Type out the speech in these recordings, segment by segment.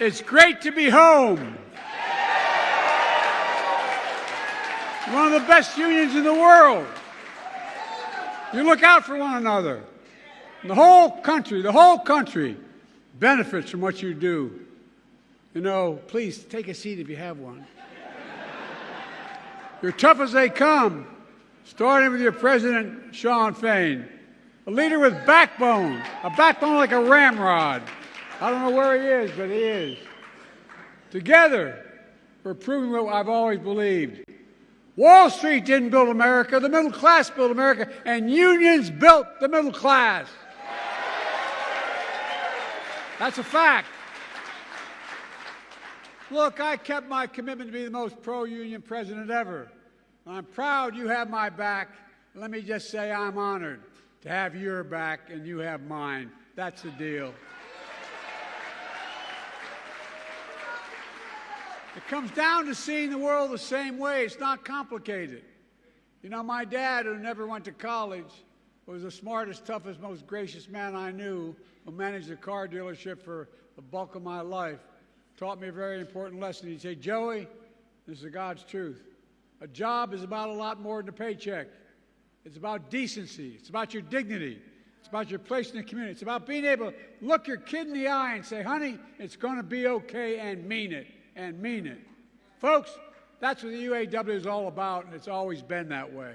It's great to be home. One of the best unions in the world. You look out for one another. And the whole country benefits from what you do. You know, please take a seat if you have one. You're tough as they come, starting with your president, Sean Fain. A leader with backbone, a backbone like a ramrod. I don't know where he is, but he is. Together, we're proving what I've always believed. Wall Street didn't build America, the middle class built America, and unions built the middle class. That's a fact. Look, I kept my commitment to be the most pro-union president ever. I'm proud you have my back. Let me just say I'm honored to have your back and you have mine. That's the deal. It comes down to seeing the world the same way. It's not complicated. You know, my dad, who never went to college, was the smartest, toughest, most gracious man I knew, who managed a car dealership for the bulk of my life, taught me a very important lesson. He'd say, Joey, this is God's truth. A job is about a lot more than a paycheck. It's about decency. It's about your dignity. It's about your place in the community. It's about being able to look your kid in the eye and say, honey, it's going to be okay, and mean it. And mean it. Folks, that's what the UAW is all about, and it's always been that way.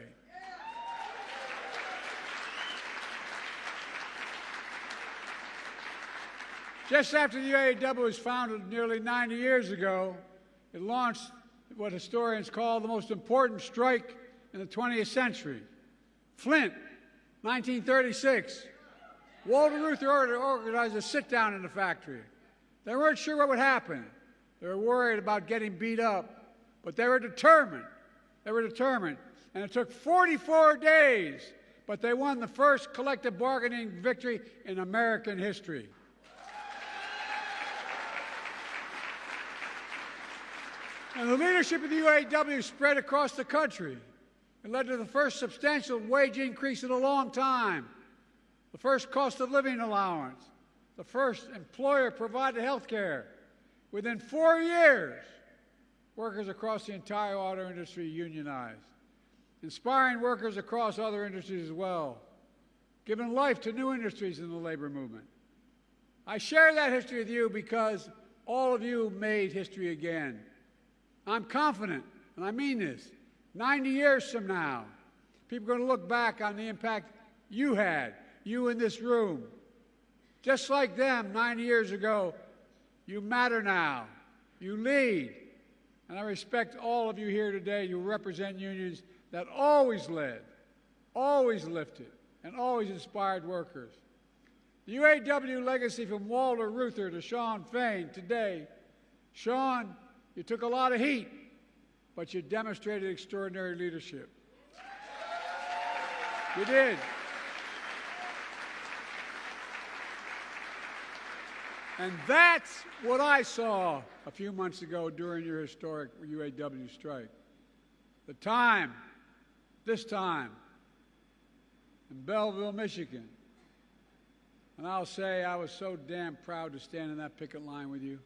Just after the UAW was founded nearly 90 years ago, it launched what historians call the most important strike in the 20th century. Flint, 1936. Walter Reuther organized a sit-down in the factory. They weren't sure what would happen. They were worried about getting beat up, but they were determined. They were determined. And it took 44 days, but they won the first collective bargaining victory in American history. And the leadership of the UAW spread across the country. It led to the first substantial wage increase in a long time, the first cost of living allowance, the first employer-provided health care. Within 4 years, workers across the entire auto industry unionized, inspiring workers across other industries as well, giving life to new industries in the labor movement. I share that history with you because all of you made history again. I'm confident, and I mean this, 90 years from now, people are going to look back on the impact you had, you in this room. Just like them 90 years ago, you matter now. You lead. And I respect all of you here today. You represent unions that always led, always lifted, and always inspired workers. The UAW legacy from Walter Reuther to Sean Fain today. Sean, you took a lot of heat, but you demonstrated extraordinary leadership. You did. And that's what I saw a few months ago during your historic UAW strike. This time, in Belleville, Michigan. And I'll say I was so damn proud to stand in that picket line with you.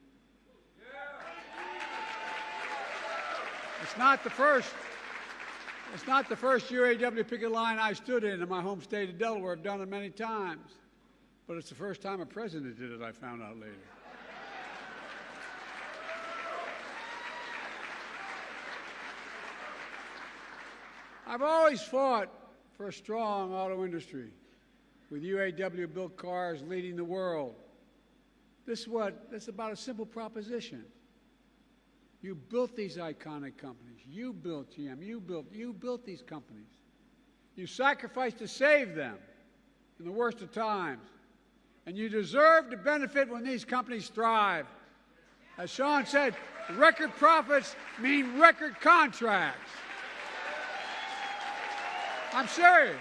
It's not the first UAW picket line I stood in my home state of Delaware. I've done it many times. But it's the first time a president did it, I found out later. I've always fought for a strong auto industry, with UAW-built cars leading the world. This is about a simple proposition. You built these iconic companies. You built GM. You built these companies. You sacrificed to save them in the worst of times. And you deserve to benefit when these companies thrive. As Sean said, record profits mean record contracts. I'm serious.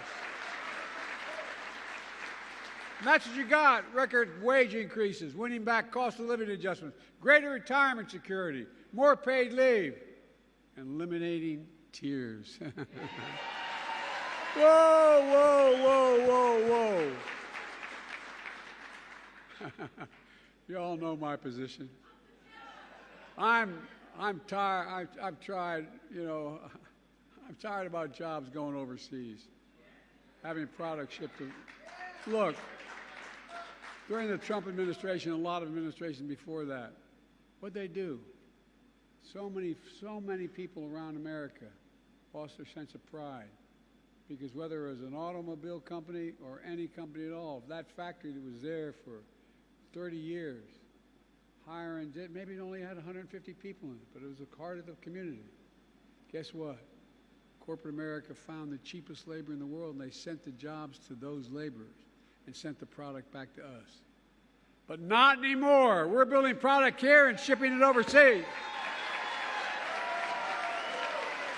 And that's what you got, record wage increases, winning back cost of living adjustments, greater retirement security, more paid leave, and eliminating tears. Whoa, whoa, whoa, whoa, whoa. You all know my position. I'm tired. I've tried, you know, I'm tired about jobs going overseas, having products shipped to. Look, during the Trump administration, a lot of administrations before that, what'd they do? So many people around America lost their sense of pride because whether it was an automobile company or any company at all, that factory that was there for 30 years, hiring, maybe it only had 150 people in it, but it was the heart of the community. Guess what? Corporate America found the cheapest labor in the world, and they sent the jobs to those laborers and sent the product back to us. But not anymore. We're building product here and shipping it overseas.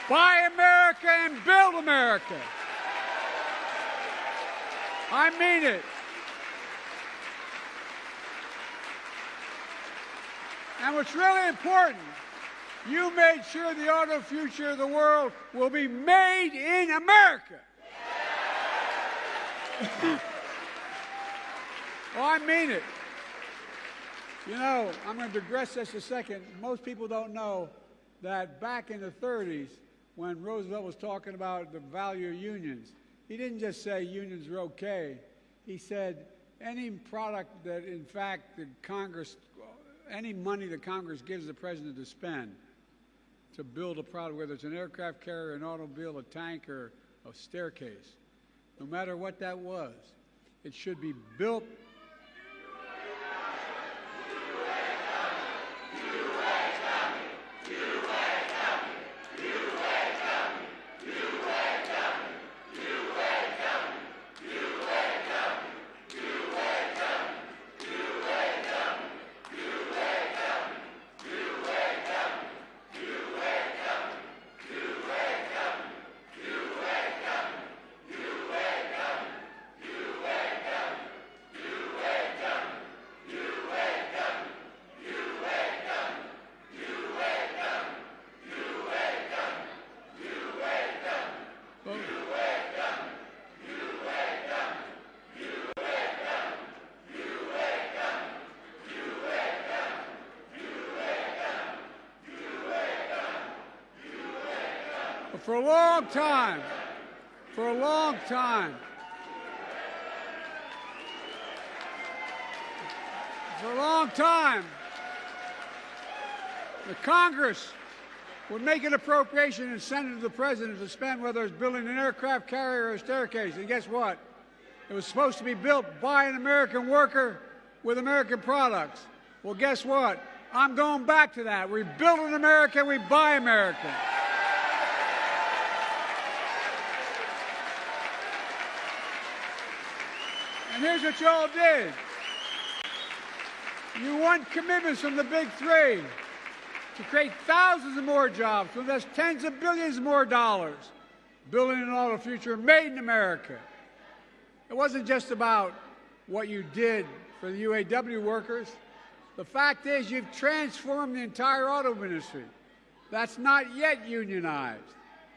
Buy America and build America. I mean it. And what's really important, you made sure the auto future of the world will be made in America. Oh, I mean it. You know, I'm going to digress just a second. Most people don't know that back in the 30s, when Roosevelt was talking about the value of unions, he didn't just say unions are okay. He said any product that, in fact, the Congress, any money that Congress gives the president to spend to build a product, whether it's an aircraft carrier, an automobile, a tank, or a staircase, no matter what that was, it should be built. For a long time, the Congress would make an appropriation and send it to the president to spend, whether it's building an aircraft carrier or a staircase. And guess what? It was supposed to be built by an American worker with American products. Well, guess what? I'm going back to that. We build in America, we buy American. And here's what you all did. You won commitments from the big three to create thousands of more jobs, to invest tens of billions more dollars, building an auto future made in America. It wasn't just about what you did for the UAW workers. The fact is you've transformed the entire auto industry. That's not yet unionized,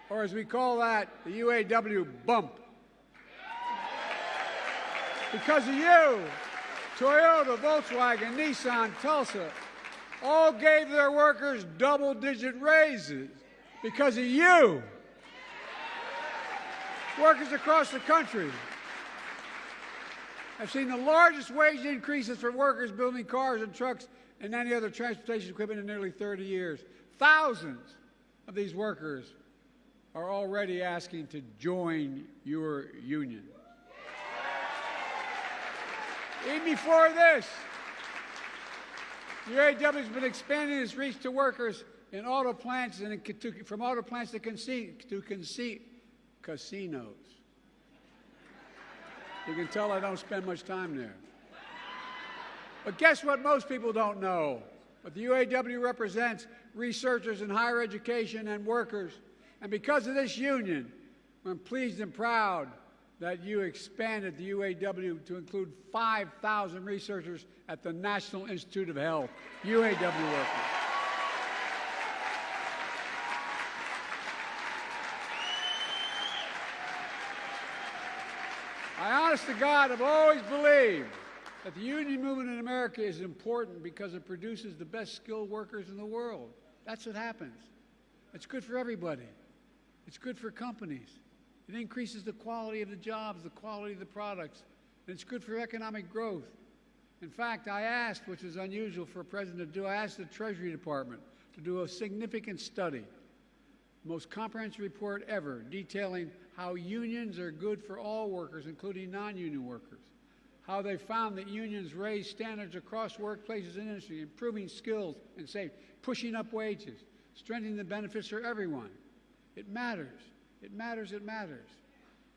or as we call that, the UAW bump. Because of you, Toyota, Volkswagen, Nissan, Tulsa, all gave their workers double-digit raises. Because of you. Workers across the country have seen the largest wage increases for workers building cars and trucks and any other transportation equipment in nearly 30 years. Thousands of these workers are already asking to join your union. Even before this, the UAW has been expanding its reach to workers in auto plants and from auto plants to casinos. You can tell I don't spend much time there. But guess what most people don't know? What the UAW represents researchers in higher education and workers. And because of this union, I'm pleased and proud that you expanded the UAW to include 5,000 researchers at the National Institute of Health, UAW workers. I honest to God have always believed that the union movement in America is important because it produces the best skilled workers in the world. That's what happens. It's good for everybody. It's good for companies. It increases the quality of the jobs, the quality of the products, and it's good for economic growth. In fact, I asked, which is unusual for a president to do, I asked the Treasury Department to do a significant study, the most comprehensive report ever, detailing how unions are good for all workers, including non-union workers, how they found that unions raise standards across workplaces and industry, improving skills and safety, pushing up wages, strengthening the benefits for everyone. It matters. It matters. It matters.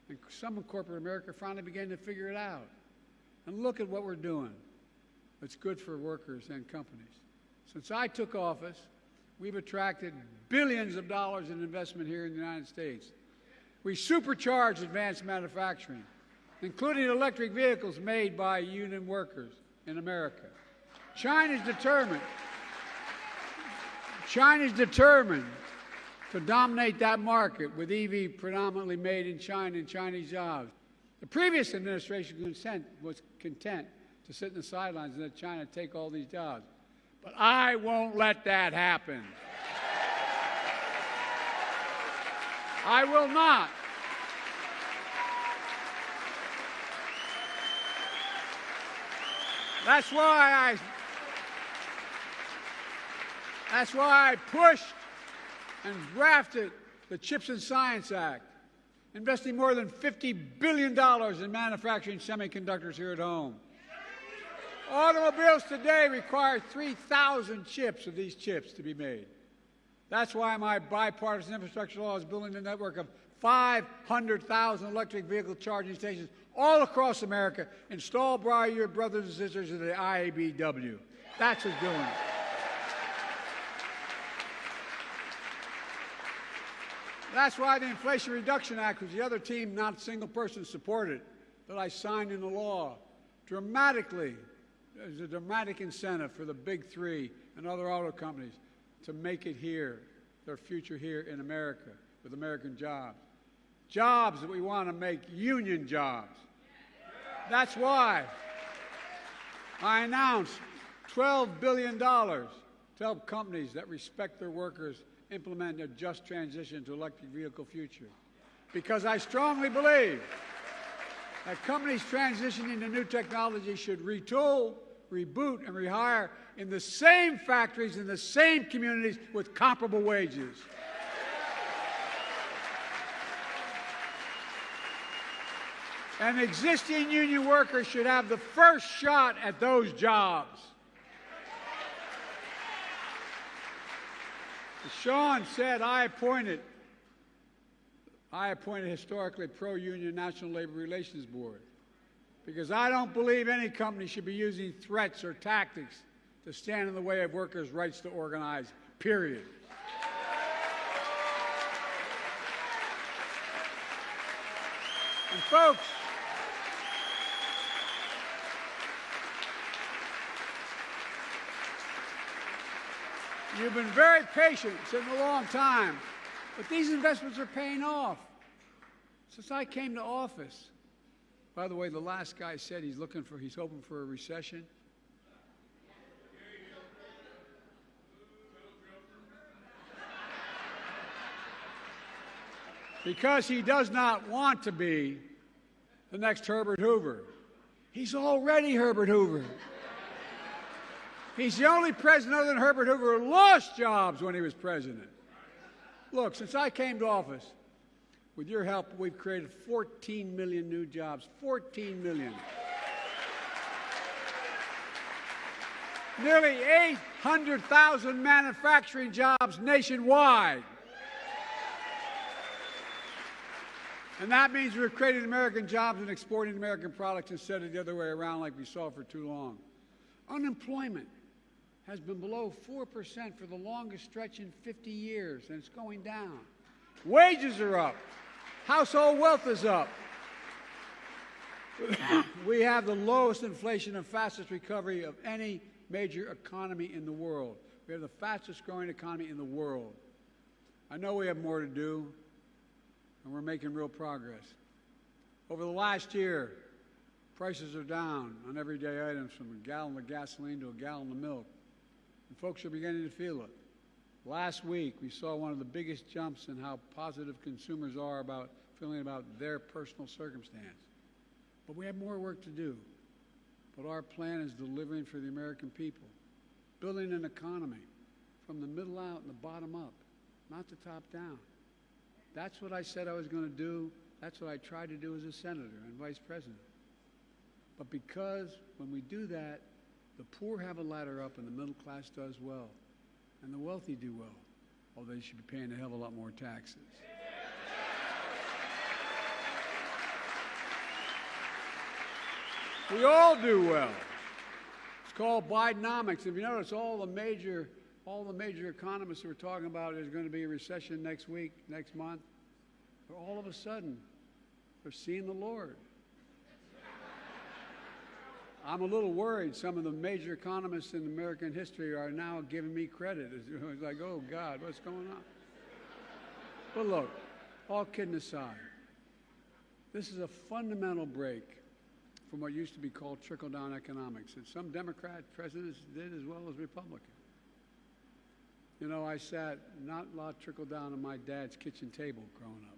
And some in corporate America finally began to figure it out. And look at what we're doing. It's good for workers and companies. Since I took office, we've attracted billions of dollars in investment here in the United States. We supercharged advanced manufacturing, including electric vehicles made by union workers in America. China's determined to dominate that market with EV predominantly made in China and Chinese jobs. The previous administration was content to sit in the sidelines and let China take all these jobs. But I won't let that happen. I will not. That's why I pushed and drafted the CHIPS and Science Act, investing more than $50 billion in manufacturing semiconductors here at home. Automobiles today require 3,000 chips of these chips to be made. That's why my bipartisan infrastructure law is building a network of 500,000 electric vehicle charging stations all across America, installed by your brothers and sisters in the IABW. That's what's doing it. That's why the Inflation Reduction Act, which the other team, not a single person, supported, that I signed into law, dramatically, there's a dramatic incentive for the big three and other auto companies to make it here, their future here in America, with American jobs. Jobs that we want to make union jobs. That's why I announced $12 billion to help companies that respect their workers implement a just transition to electric vehicle future. Because I strongly believe that companies transitioning to new technology should retool, reboot, and rehire in the same factories, in the same communities, with comparable wages. And existing union workers should have the first shot at those jobs. As Sean said, I appointed historically pro-union National Labor Relations Board because I don't believe any company should be using threats or tactics to stand in the way of workers' rights to organize, period. And folks, you've been very patient, sitting a long time, but these investments are paying off. Since I came to office, by the way, the last guy said he's hoping for a recession. Because he does not want to be the next Herbert Hoover. He's already Herbert Hoover. He's the only president other than Herbert Hoover who lost jobs when he was president. Look, since I came to office, with your help, we've created 14 million new jobs. 14 million. Nearly 800,000 manufacturing jobs nationwide. And that means we're creating American jobs and exporting American products instead of the other way around like we saw for too long. Unemployment has been below 4% for the longest stretch in 50 years, and it's going down. Wages are up. Household wealth is up. We have the lowest inflation and fastest recovery of any major economy in the world. We have the fastest growing economy in the world. I know we have more to do, and we're making real progress. Over the last year, Prices are down on everyday items from a gallon of gasoline to a gallon of milk. And folks are beginning to feel it. Last week, we saw one of the biggest jumps in how positive consumers are about feeling about their personal circumstance. But we have more work to do. But our plan is delivering for the American people, building an economy from the middle out and the bottom up, not the top down. That's what I said I was going to do. That's what I tried to do as a senator and vice president. But because when we do that, the poor have a ladder up and the middle class does well, and the wealthy do well, although they should be paying a hell of a lot more taxes. We all do well. It's called Bidenomics. If you notice, all the major economists who are talking about there's going to be a recession next week, next month, but all of a sudden, they're seeing the Lord. I'm a little worried. Some of the major economists in American history are now giving me credit. It's like, oh, God, what's going on? But look, all kidding aside, this is a fundamental break from what used to be called trickle-down economics, and some Democrat presidents did as well as Republican. You know, I sat not a lot trickled down on my dad's kitchen table growing up.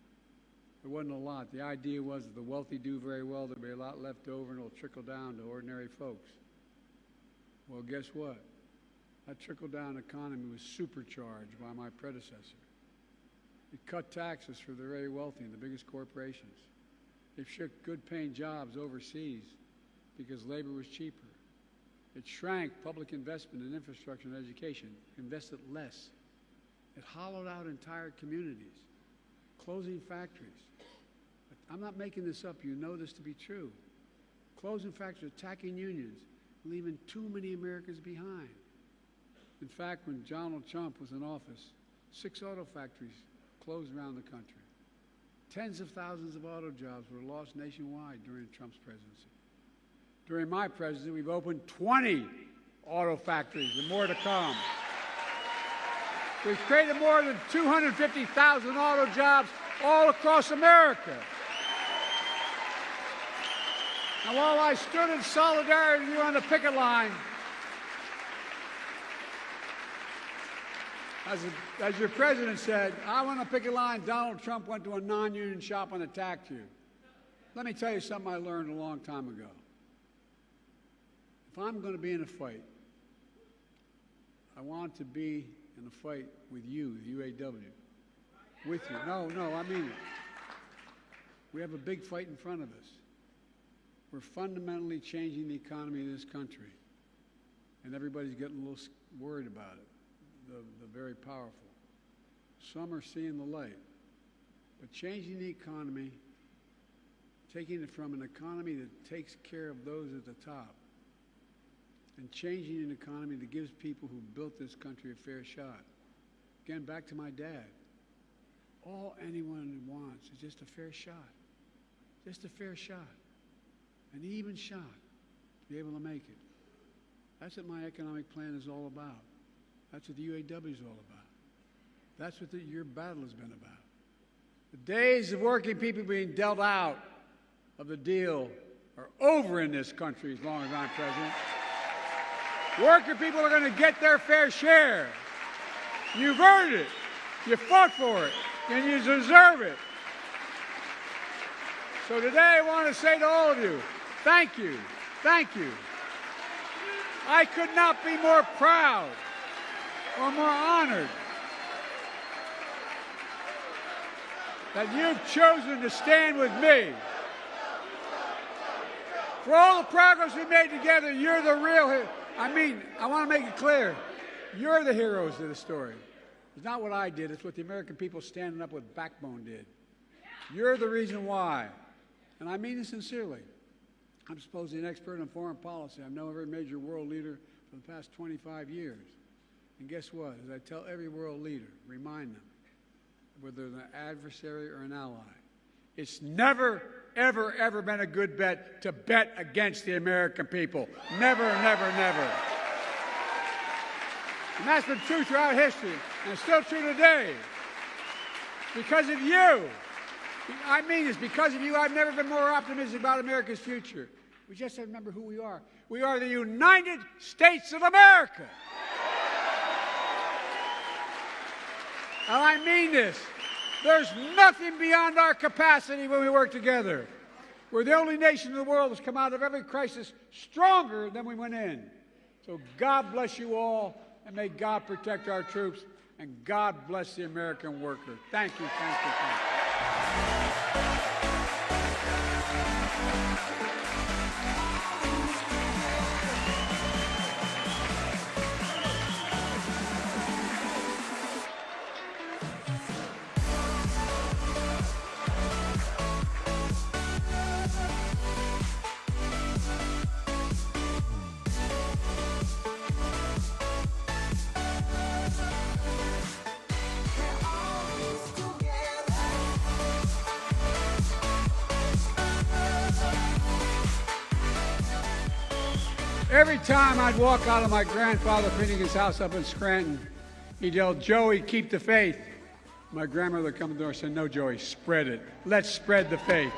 There wasn't a lot. The idea was that the wealthy do very well, there'll be a lot left over, and it'll trickle down to ordinary folks. Well, guess what? That trickle-down economy was supercharged by my predecessor. It cut taxes for the very wealthy and the biggest corporations. It shipped good-paying jobs overseas because labor was cheaper. It shrank public investment in infrastructure and education, invested less. It hollowed out entire communities, closing factories. I'm not making this up. You know this to be true. Closing factories, attacking unions, leaving too many Americans behind. In fact, when Donald Trump was in office, 6 auto factories closed around the country. Tens of thousands of auto jobs were lost nationwide during Trump's presidency. During my presidency, we've opened 20 auto factories and more to come. We've created more than 250,000 auto jobs all across America. And while I stood in solidarity with you on the picket line, as your president said, I went on a picket line, Donald Trump went to a non-union shop and attacked you. Let me tell you something I learned a long time ago. If I'm going to be in a fight, I want to be in a fight with you, the UAW. With you. No, I mean it. We have a big fight in front of us. We're fundamentally changing the economy of this country, and everybody's getting a little worried about it, the very powerful. Some are seeing the light. But changing the economy, taking it from an economy that takes care of those at the top, and changing an economy that gives people who built this country a fair shot. Again, back to my dad. All anyone wants is just a fair shot. Just a fair shot. An even shot to be able to make it. That's what my economic plan is all about. That's what the UAW is all about. That's what your battle has been about. The days of working people being dealt out of the deal are over in this country as long as I'm president. Working people are going to get their fair share. You've earned it. You fought for it. And you deserve it. So today I want to say to all of you, thank you. Thank you. I could not be more proud or more honored that you've chosen to stand with me. For all the progress we made together, you're the real, I want to make it clear, you're the heroes of the story. It's not what I did, it's what the American people standing up with backbone did. You're the reason why. And I mean this sincerely. I'm supposedly an expert on foreign policy. I've known every major world leader for the past 25 years. And guess what? As I tell every world leader, remind them, whether they're an adversary or an ally, it's never, ever, ever been a good bet to bet against the American people. Never, never, never. And that's been true throughout history, and it's still true today. Because of you. I mean this, because of you, I've never been more optimistic about America's future. We just have to remember who we are. We are the United States of America. And I mean this. There's nothing beyond our capacity when we work together. We're the only nation in the world that's come out of every crisis stronger than we went in. So God bless you all, and may God protect our troops, and God bless the American worker. Thank you, thank you, thank you. Every time I'd walk out of my grandfather Finnegan's house up in Scranton, he'd yell, "Joey, keep the faith." My grandmother would come to the door and say, "No, Joey, spread it. Let's spread the faith."